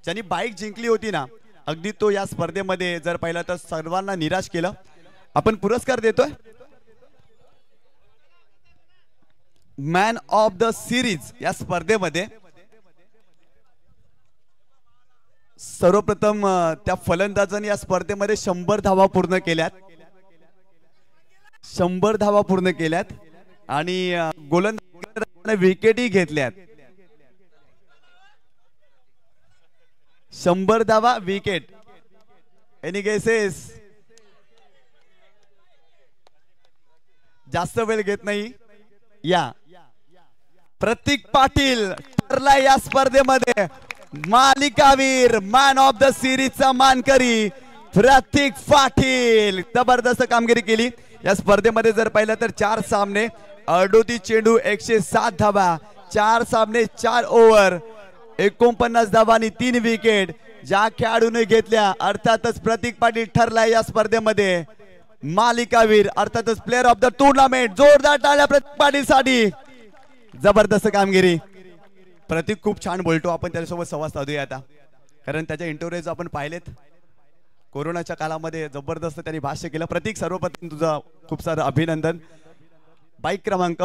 ज्यांनी बाईक जिंकली होती ना, अगदी तो या स्पर्धेमध्ये जर पाहिलं तर सर्वांना निराश केलं. आपण पुरस्कार देतोय मॅन ऑफ द सिरीज या स्पर्धेमध्ये. सर्वप्रथम त्या फलंदाजांनी या स्पर्धेमध्ये 100 धावा पूर्ण केल्यात, 100 धावा पूर्ण केल्यात आणि गोलंदाजांनी विकेटही घेतल्यात. 100 धावा विकेट. Any guesses? जास्त वेळ घेत नाही. या प्रतीक पाटील ठरला या स्पर्धेमध्ये मालिकावीर, मॅन ऑफ द सिरीजचा मानकरी प्रतीक पाटील. जबरदस्त कामगिरी केली या स्पर्धेमध्ये. जर पाहिलं तर 4 सामने 38 चेंडू 107 धावा, 4 सामने 4 ओव्हर 49 धावा आणि 3 विकेट ज्या खेळाडूने घेतल्या. अर्थातच प्रतीक पाटील ठरला या स्पर्धेमध्ये मालिकावीर, अर्थातच प्लेअर ऑफ द टुर्नामेंट. जोरदार टाळ्या प्रतीक पाटील साठी. जबरदस्त कामगिरी. प्रतीक खूप छान बोलतो, आपण त्याच्यासोबत संवाद साधूया आता, कारण त्याच्या इंटरव्ह्यूज आपण पाहिलेत. कोरोनाच्या काळामध्ये जबरदस्त त्यांनी भाष्य केलं. प्रतीक, सर्वप्रथम तुझं खूप सारं अभिनंदन. बाईक क्रमांक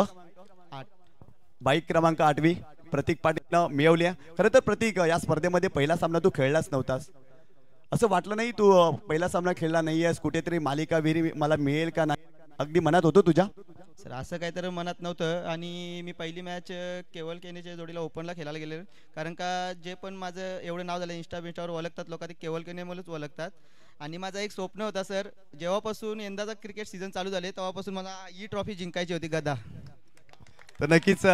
8वी प्रतीक पाटीलनं मिळवली. खरं तर प्रतीक, या स्पर्धेमध्ये पहिला सामना तू खेळलाच नव्हतास, असं वाटलं नाही तू पहिला सामना खेळला नाहीयेस, कुठेतरी मालिकावीर मला मिळेल का नाही, अगदी मनात होतं तुझ्या? सर असं काहीतरी मनात नव्हतं. आणि मी पहिली मॅच केवल केनेच्या जोडीला ओपनला खेळायला गेले, कारण का जे पण माझं एवढं नाव झालं इंस्टावर ओळखतात लोक, ते केवल केनेमुळेच ओळखतात. आणि माझं एक स्वप्न होता सर, जेव्हापासून यंदाचा क्रिकेट सीझन चालू झाले तेव्हापासून मला ही ट्रॉफी जिंकायची होती, गदा. तर नक्कीच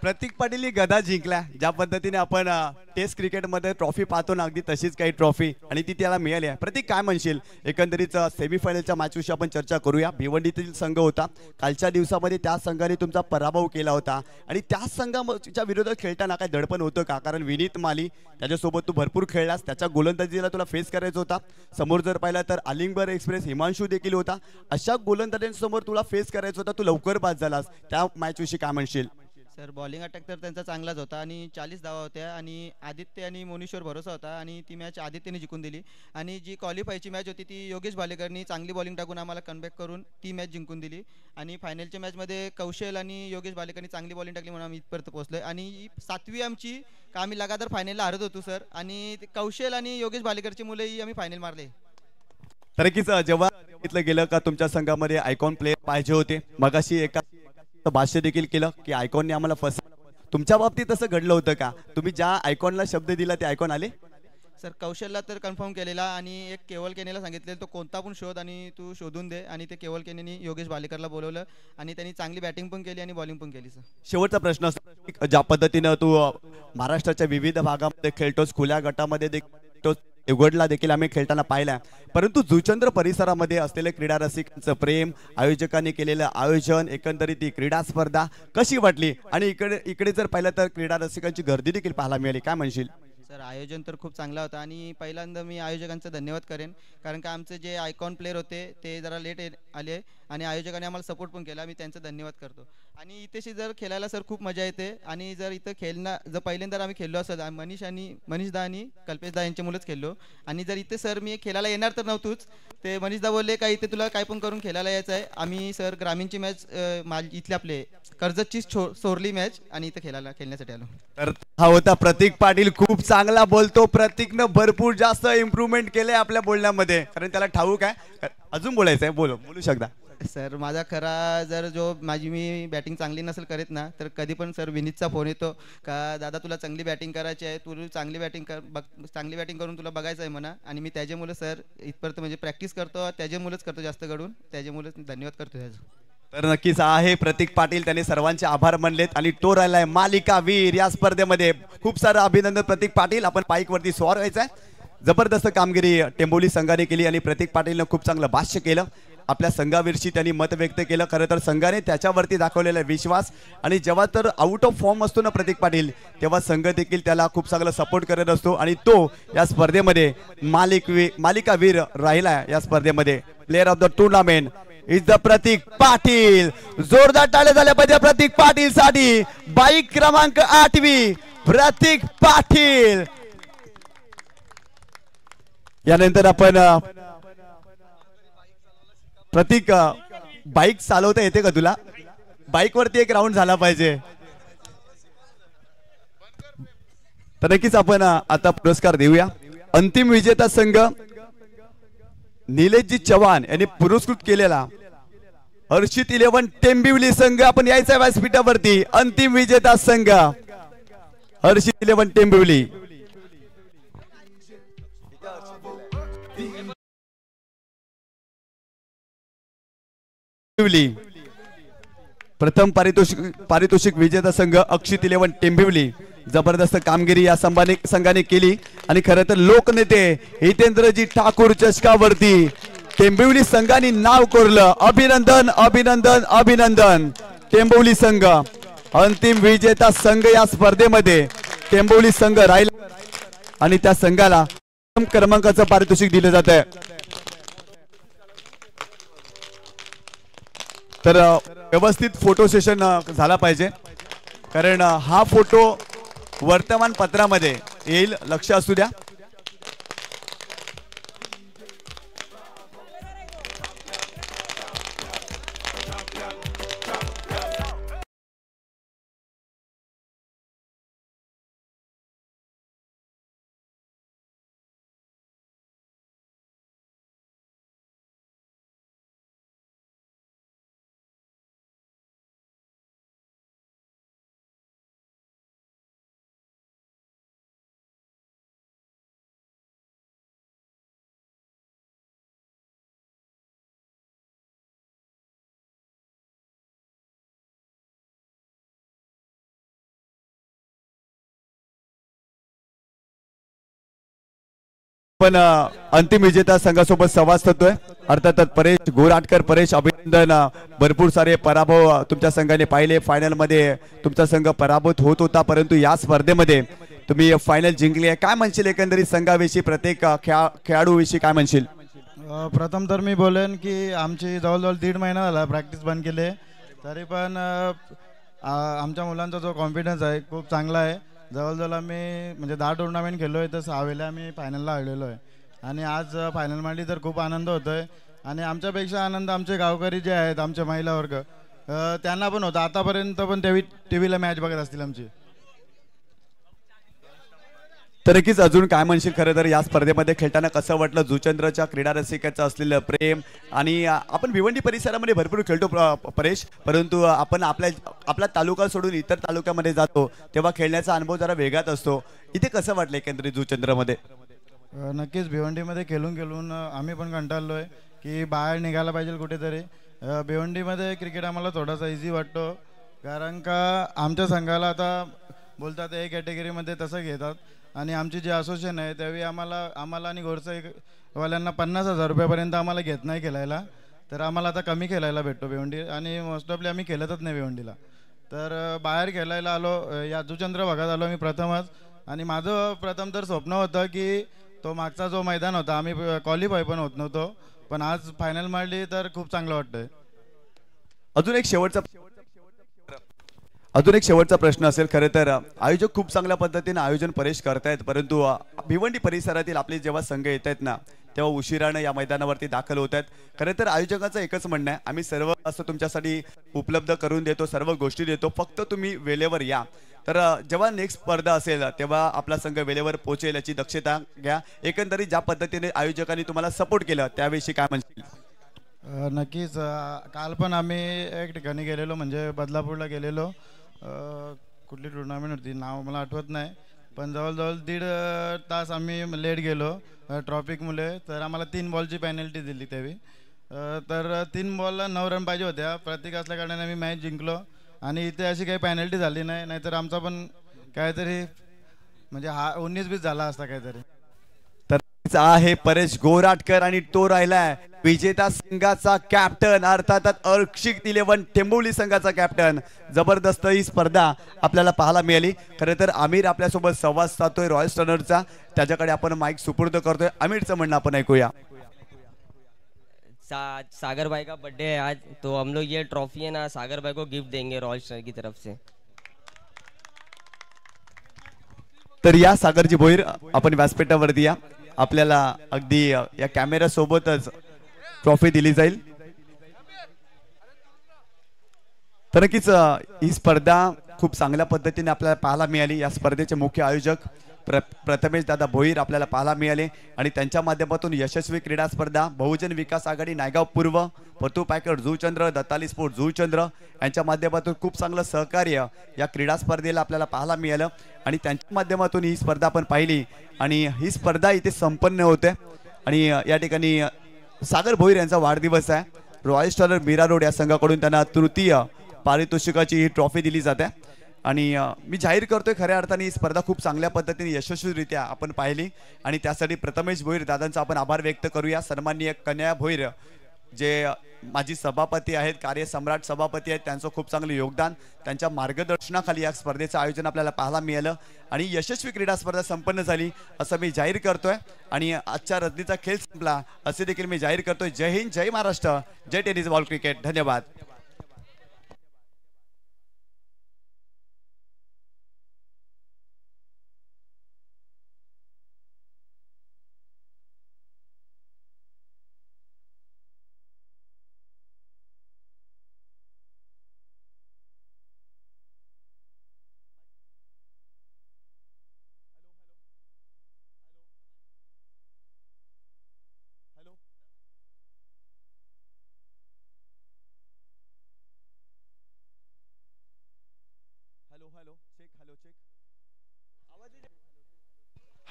प्रतीक पाटील ही गदा जिंकल्या ज्या पद्धतीने आपण टेस्ट क्रिकेटमध्ये ट्रॉफी पाहतो ना अगदी तशीच काही ट्रॉफी आणि ती त्याला मिळाली आहे. प्रतीक काय म्हणशील एकंदरीत सेमीफायनलच्या मॅचविषयी आपण चर्चा करूया. भिवंडीतील संघ होता कालच्या दिवसामध्ये त्या संघाने तुमचा पराभव केला होता आणि त्या संघाच्या विरोधात खेळताना काय दडपण होतं का? कारण विनीत माली त्याच्यासोबत तू भरपूर खेळलास त्याच्या गोलंदाजीला तुला फेस करायचा होता. समोर जर पाहिला तर आलिंगर एक्सप्रेस हिमांशू देखील होता. अशा गोलंदाजांसमोर तुला फेस करायचा होता, तू लवकर बाद झालास. त्या मॅचविषयी काय म्हणशील? सर बॉलिंग अटॅक तर त्यांचा चांगलाच होता आणि 40 धावा होत्या आणि आदित्य आणि मोनीशवर भरोसा होता आणि ती मॅच आदित्यने जिंकून दिली. आणि जी क्वालिफायची मॅच होती ती योगेश भालेकरनी चांगली बॉलिंग टाकून आम्हाला कमबॅक करून ती मॅच जिंकून दिली. आणि फायनलच्या मॅचमध्ये कौशल आणि योगेश भालेकरनी चांगली बॉलिंग टाकली म्हणून आम्ही इथपर्यंत पोहोचलो. आणि 7वी आमची का आम्ही लगातार फायनलला हरत होतो सर आणि कौशल आणि योगेश भालेकरची मुलंही आम्ही फायनल मारले. तर कीच जेव्हा सांगितलं गेलं का तुमच्या संघामध्ये आयकॉन प्लेयर पाहिजे होते, मगाशी एका भाष्य देखील केलं की आयकॉनने आम्हाला तुमच्या बाबतीत तसं घडलं होतं का? तुम्ही ज्या आयकॉनला शब्द दिला ते आयकॉन आले? सर कौशलला तर कन्फर्म केलेला आणि एक केवल केनेला सांगितलेलं तो कोणता पण शोध आणि तू शोधून दे आणि ते केवल केनेनी योगेश भालेकरला बोलवलं आणि त्यांनी चांगली बॅटिंग पण केली आणि बॉलिंग पण केली. सर शेवटचा प्रश्न ज्या पद्धतीनं तू महाराष्ट्राच्या विविध भागामध्ये खेळतोस, खुल्या गटामध्ये देखील उघडला देखील आम्ही खेळताना पाहिला, परंतु जुचंद्र परिसरामध्ये असलेले क्रीडा रसिकांचं प्रेम, आयोजकांनी केलेलं आयोजन, एकंदरीत ही क्रीडा स्पर्धा कशी वाटली? आणि इकडे जर पाहिलं तर क्रीडा रसिकांची गर्दी देखील पाहायला मिळाली, काय म्हणशील? सर आयोजन तर खूप चांगला होता आणि पहिल्यांदा मी आयोजकांचा धन्यवाद करेन कारण का आमचे जे आयकॉन प्लेयर होते ते जरा लेट आले आणि आयोजकांनी आम्हाला सपोर्ट पण केला. मी त्यांचा धन्यवाद करतो. आणि इथेशी जर खेळायला सर खूप मजा येते आणि जर इथं जर पहिल्यांदा आम्ही खेळलो असेल मनीषदा आणि कल्पेशदा यांच्या मुलंच खेळलो आणि जर इथे सर मी खेळायला येणार तर नव्हतोच. ते मनीषदा बोलले का इथे तुला काय पण करून खेळायला यायचं आहे. आम्ही सर ग्रामीणची मॅच इथले आपले कर्जतची सोरली मॅच आणि इथं खेळण्यासाठी आलो. तर हा होता प्रतीक पाटील. खूप चांगला बोलतो. प्रतीकनं भरपूर जास्त इम्प्रूव्हमेंट केले आपल्या बोलण्यामध्ये, कारण त्याला ठाऊक आहे. अजून बोलायचं आहे, बोलू शकता. सर माझा खरा जर मी बॅटिंग चांगली नसेल करीत ना तर कधी पण सर विनीतचा फोन येतो का दादा तुला चांगली बॅटिंग करायची आहे, तू चांगली बॅटिंग करून तुला बघायचं आहे म्हणा. आणि मी त्याच्यामुळे सर इथपर्यंत म्हणजे प्रॅक्टिस करतो, त्याच्यामुळेच करतो जास्त घडून, त्याच्यामुळेच धन्यवाद करतो त्याचं. तर नक्कीच आहे प्रतीक पाटील, त्यांनी सर्वांचे आभार मानलेत आणि तो राहिलाय मालिका वीर या स्पर्धेमध्ये. खूप सारं अभिनंदन प्रतीक पाटील. आपण बाईक वरती स्वार व्हायचंय. जबरदस्त कामगिरी टेंबोली संघाने केली आणि प्रतीक पाटीलनं खूप चांगलं भाष्य केलं. आपल्या संघाविषयी त्यांनी मत व्यक्त केलं. खरं तर संघाने त्याच्यावरती दाखवलेला विश्वास आणि जेव्हा तर आउट ऑफ फॉर्म असतो ना प्रतीक पाटील, तेव्हा संघ देखील त्याला खूप चांगला सपोर्ट करत असतो आणि तो या स्पर्धेमध्ये मालिका वीर राहिला. या स्पर्धेमध्ये player of the tournament is the Pratik Patil. जोरदार टाळ्या झाल्या पाहिजे प्रतीक पाटील साठी. बाईक क्रमांक 8वी प्रतीक पाटील. यानंतर आपण प्रतीक बाईक चालवता येते का तुला? बाईक वरती एक राऊंड झाला पाहिजे. तर नक्कीच आपण आता पुरस्कार देऊया. अंतिम विजेता संघ निलेशजी चव्हाण यांनी पुरस्कृत केलेला हर्षित 11 टेंबिवली संघ. आपण यायचा व्यासपीठावरती. अंतिम विजेता संघ हर्षित 11 टेंबिवली. प्रथम पारितोषिक विजेता संघ अक्षित 11 टेंबिवली. जबरदस्त कामगिरी या संघाने केली आणि खरं तर लोकनेते हितेंद्रजी ठाकूर चषकावरती टेंबिवली संघाने नाव कोरलं. अभिनंदन अभिनंदन अभिनंदन. टेंबिवली संघ अंतिम विजेता संघ या स्पर्धेमध्ये टेंबिवली संघ राहिला आणि त्या संघाला क्रमांकाचं पारितोषिक दिलं जात आहे. तर व्यवस्थित फोटो सेशन झाला पाहिजे, कारण हा फोटो वर्तमानपत्रामध्ये येईल, लक्ष असू द्या. पण अंतिम विजेता संघासोबत संवाद साधतोय. अर्थातच परेश गोराटकर, परेश अभिनंदन. भरपूर सारे पराभव तुमच्या संघाने पाहिले. फायनल मध्ये तुमचा संघ पराभूत होत होता, परंतु या स्पर्धेमध्ये तुम्ही फायनल जिंकली आहे. काय म्हणशील एकंदरीत संघाविषयी, प्रत्येक खेळाडूविषयी काय म्हणशील? प्रथम तर मी बोलेन की आमची जवळजवळ 1.5 महिना झाला प्रॅक्टिस बंद केली, तरी पण आमच्या मुलांचा जो कॉन्फिडन्स आहे खूप चांगला आहे. जवळजवळ आम्ही म्हणजे 10 टुर्नामेंट खेळलो आहे, तर 6 वेळेला आम्ही फायनलला आलेलो आहे. आणि आज फायनल मांडली तर खूप आनंद होतो आहे. आणि आमच्यापेक्षा आनंद आमचे गावकरी जे आहेत, आमचे महिला वर्ग, त्यांना पण होता. आतापर्यंत पण टी व्हीला मॅच बघत असतील आमची. तर नक्कीच अजून काय म्हणशील? खरं तर या स्पर्धेमध्ये खेळताना कसं वाटलं? जुचंद्रच्या क्रीडा रसिकाचं असलेलं प्रेम, आणि आपण भिवंडी परिसरामध्ये भरपूर खेळतो परेश, परंतु आपण आपला तालुका सोडून इतर तालुक्यामध्ये जातो तेव्हा खेळण्याचा अनुभव जरा वेगळाच असतो. इथे कसं वाटलं एकंदरीत जुचंद्रमध्ये? नक्कीच भिवंडीमध्ये खेळून आम्ही पण कंटाळलो आहे की बाहेर निघायला पाहिजे कुठेतरी. भिवंडीमध्ये क्रिकेट आम्हाला थोडासा इझी वाटतो, कारण का आमच्या संघाला आता बोलतात ए कॅटेगरीमध्ये तसं घेतात. आणि आमची जी असोसिएशन आहे त्यावेळी आम्हाला आणि घोरसईवाल्यांना 50,000 रुपयापर्यंत आम्हाला घेत नाही खेळायला. तर आम्हाला आता कमी खेळायला भेटतो भिवंडी, आणि मोस्ट ऑफली आम्ही खेळतच नाही भिवंडीला. तर बाहेर खेळायला आलो, या जुचंद्र भागात आलो मी प्रथमच. आणि माझं प्रथम तर स्वप्न होतं की तो मागचा जो मैदान होता आम्ही क्वालिफाय पण होत नव्हतो, पण आज फायनल मारली तर खूप चांगलं वाटतंय. अजून एक शेवटचा प्रश्न असेल. खरं तर आयोजक खूप चांगल्या पद्धतीने आयोजन परेश करतायत, परंतु भिवंडी परिसरातील आपले जेव्हा संघ येत आहेत ना, तेव्हा उशिरानं या मैदानावरती दाखल होत आहेत. खरं तर आयोजकाचं एकच म्हणणं आहे, आम्ही सर्व असं तुमच्यासाठी उपलब्ध करून देतो, सर्व गोष्टी देतो, फक्त तुम्ही वेळेवर या. तर जेव्हा नेक्स्ट स्पर्धा असेल तेव्हा आपला संघ वेळेवर पोहोचेल याची दक्षता घ्या. एकंदरीत ज्या पद्धतीने आयोजकांनी तुम्हाला सपोर्ट केलं त्याविषयी काय म्हणतील? नक्कीच. काल पण आम्ही एक ठिकाणी गेलेलो, म्हणजे बदलापूरला गेलेलो. कुठली टुर्नामेंट होती नाव मला आठवत नाही, पण जवळजवळ 1.5 तास आम्ही लेट गेलो ट्रॉफिकमुळे. तर आम्हाला 3 बॉलची पेनल्टी दिली त्यावेळी. तर 3 बॉलला 9 रन पाहिजे होत्या, प्रत्येक असल्या कारणाने आम्ही मॅच जिंकलो. आणि इथे अशी काही पेनल्टी झाली नाही, नाहीतर आमचा पण काहीतरी म्हणजे 19-20 झाला असता काहीतरी. तर आहे परेश गोराटकर, आणि तो राहिलाय विजेता संघाचा कॅप्टन, अर्थातच अर्क्षित 11 टेंबोली संघाचा कॅप्टन. जबरदस्त ही स्पर्धा आपल्याला पाहायला मिळाली. खरं तर आमिर आपल्यासोबत संवाद साधतोय रॉयल स्टनरचा, त्याच्याकडे आपण माईक सुपूर्द करतोय. आमिरचं म्हणणं आपण ऐकूया. सागर भाई का बर्थडे है आज, तो हम लोग ये ट्रॉफी है ना सागर भाई को गिफ्ट देंगे रॉयल स्टार की तरफ से. तर या सागरजी भोईर, आपण व्यासपीठावरती या. आपल्याला अगदी या कॅमेरा सोबतच ट्रॉफी दिली जाईल. तर नक्कीच ही स्पर्धा खूप चांगल्या पद्धतीने आपल्याला पाहायला मिळाली. या स्पर्धेचे मुख्य आयोजक प्रथमेश दादा भोईर आपल्याला पाहायला मिळाले, आणि त्यांच्या माध्यमातून यशस्वी क्रीडा स्पर्धा बहुजन विकास आघाडी नायगाव पूर्व, पतू पॅकेट जुचंद्र, दत्ताली स्पोर्ट जुचंद्र यांच्या माध्यमातून खूप चांगलं सहकार्य या क्रीडा स्पर्धेला आपल्याला पाहायला मिळालं. आणि त्यांच्या माध्यमातून ही स्पर्धा आपण पाहिली, आणि ही स्पर्धा इथे संपन्न होते. आणि या ठिकाणी सागर भोईर यांचा वाढदिवस आहे. रॉयल स्टार मीरा रोड या संघाकडून त्यांना तृतीय पारितोषिकाची ही ट्रॉफी दिली जाते. आणि मी जाहीर करतोय, खऱ्या अर्थाने ही स्पर्धा खूप चांगल्या पद्धतीने यशस्वीरित्या आपण पाहिली, आणि त्यासाठी प्रथमेश भोईर दादांचा आपण आभार व्यक्त करूया. सन्माननीय कन्या भोईर जे माजी सभापती आहेत, कार्यसम्राट सभापती आहेत, त्यांचं खूप चांगलं योगदान, त्यांच्या मार्गदर्शनाखाली या स्पर्धेचं आयोजन आपल्याला पाहायला मिळालं, आणि यशस्वी क्रीडा स्पर्धा संपन्न झाली असं मी जाहीर करतोय. आणि आजच्या रजनीचा खेळ संपला असे देखील मी जाहीर करतोय. जय हिंद, जय महाराष्ट्र, जय टेनिस बॉल क्रिकेट. धन्यवाद.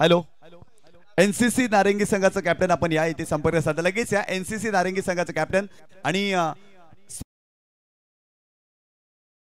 हॅलो, एनसीसी नारंगी संघाचा कॅप्टन आपण या इथे संपर्क साधा लगेच या. एनसीसी नारंगी संघाचा कॅप्टन आणि